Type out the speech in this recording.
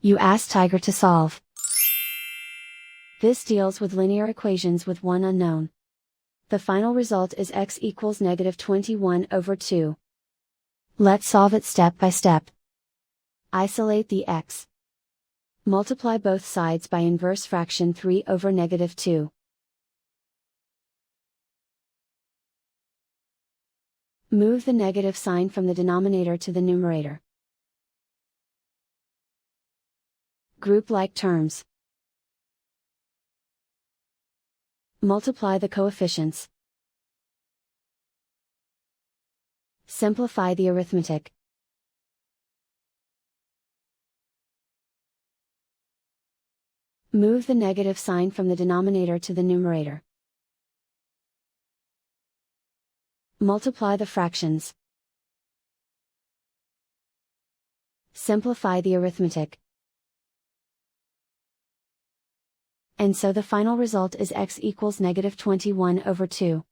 You ask Tiger to solve. This deals with linear equations with one unknown. The final result is x equals -21/2. Let's solve it step by step. Isolate the x. Multiply both sides by inverse fraction 3/2. Move the negative sign from the denominator to the numerator. Group like terms. Multiply the coefficients. Simplify the arithmetic. Move the negative sign from the denominator to the numerator. Multiply the fractions. Simplify the arithmetic. And so the final result is x equals -21/2.